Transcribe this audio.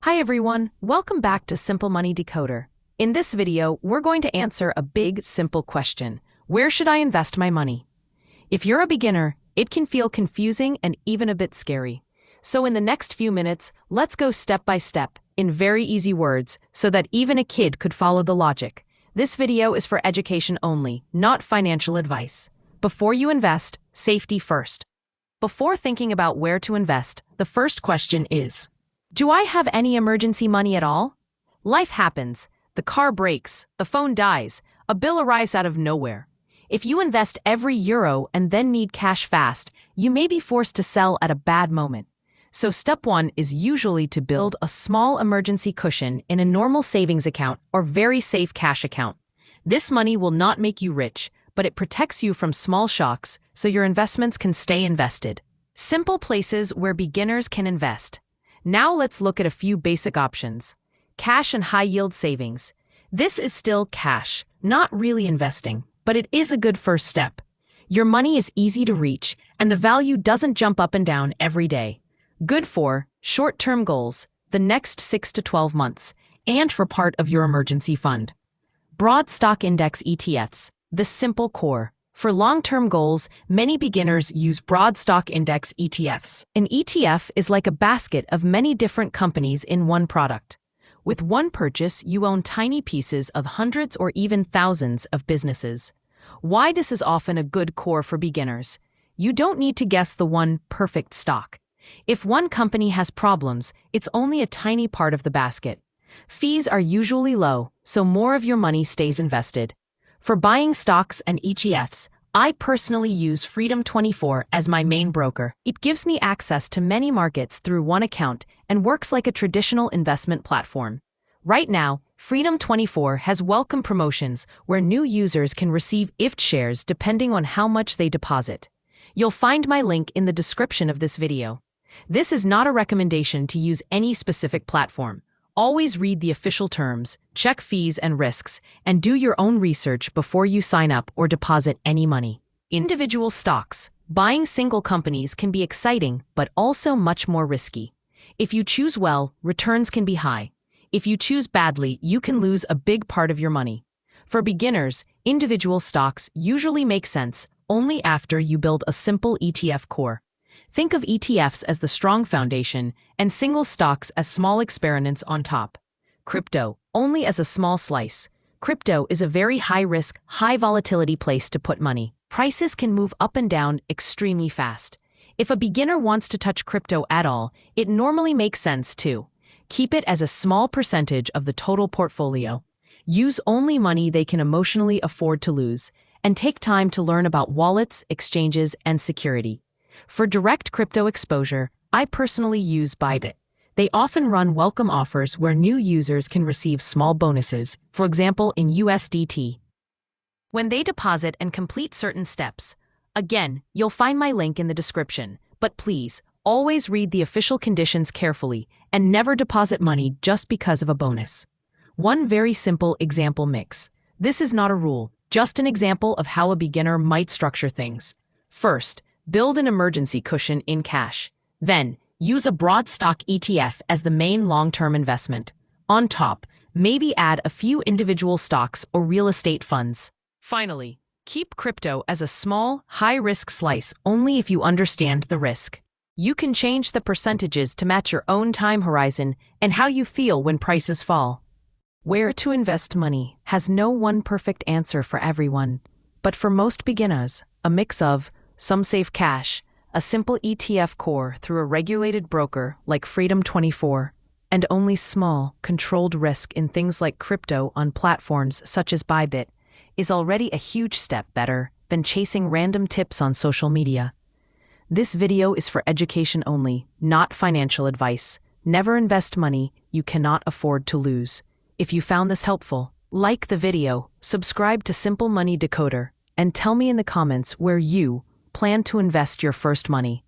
Hi everyone, welcome back to Simple Money Decoder. In this video, we're going to answer a big, simple question. Where should I invest my money? If you're a beginner, it can feel confusing and even a bit scary. So in the next few minutes, let's go step by step, in very easy words, so that even a kid could follow the logic. This video is for education only, not financial advice. Before you invest, safety first. Before thinking about where to invest, the first question is, do I have any emergency money at all? Life happens. The car breaks, the phone dies, a bill arrives out of nowhere. If you invest every euro and then need cash fast, you may be forced to sell at a bad moment. So step one is usually to build a small emergency cushion in a normal savings account or very safe cash account. This money will not make you rich, but it protects you from small shocks so your investments can stay invested. Simple places where beginners can invest. Now let's look at a few basic options. Cash and high-yield savings. This is still cash, not really investing, but it is a good first step. Your money is easy to reach, and the value doesn't jump up and down every day. Good for short-term goals, the next 6 to 12 months, and for part of your emergency fund. Broad stock index ETFs, the simple core. For long-term goals, many beginners use broad stock index ETFs. An ETF is like a basket of many different companies in one product. With one purchase, you own tiny pieces of hundreds or even thousands of businesses. Why this is often a good core for beginners? You don't need to guess the one perfect stock. If one company has problems, it's only a tiny part of the basket. Fees are usually low, so more of your money stays invested. For buying stocks and ETFs, I personally use Freedom24 as my main broker. It gives me access to many markets through one account and works like a traditional investment platform. Right now, Freedom24 has welcome promotions where new users can receive ETFs shares depending on how much they deposit. You'll find my link in the description of this video. This is not a recommendation to use any specific platform. Always read the official terms, check fees and risks, and do your own research before you sign up or deposit any money. Individual stocks. Buying single companies can be exciting, but also much more risky. If you choose well, returns can be high. If you choose badly, you can lose a big part of your money. For beginners, individual stocks usually make sense only after you build a simple ETF core. Think of ETFs as the strong foundation and single stocks as small experiments on top. Crypto, only as a small slice. Crypto is a very high-risk, high-volatility place to put money. Prices can move up and down extremely fast. If a beginner wants to touch crypto at all, it normally makes sense to keep it as a small percentage of the total portfolio. Use only money they can emotionally afford to lose, and take time to learn about wallets, exchanges, and security. For direct crypto exposure, I personally use Bybit. They often run welcome offers where new users can receive small bonuses, for example in USDT, when they deposit and complete certain steps. Again, you'll find my link in the description, but please, always read the official conditions carefully and never deposit money just because of a bonus. One very simple example mix. This is not a rule, just an example of how a beginner might structure things. First, build an emergency cushion in cash. Then, use a broad stock ETF as the main long-term investment. On top, maybe add a few individual stocks or real estate funds. Finally, keep crypto as a small, high-risk slice only if you understand the risk. You can change the percentages to match your own time horizon and how you feel when prices fall. Where to invest money has no one perfect answer for everyone. But for most beginners, a mix of some save cash, a simple ETF core through a regulated broker like Freedom24, and only small, controlled risk in things like crypto on platforms such as Bybit is already a huge step better than chasing random tips on social media. This video is for education only, not financial advice. Never invest money you cannot afford to lose. If you found this helpful, like the video, subscribe to Simple Money Decoder, and tell me in the comments where you plan to invest your first money.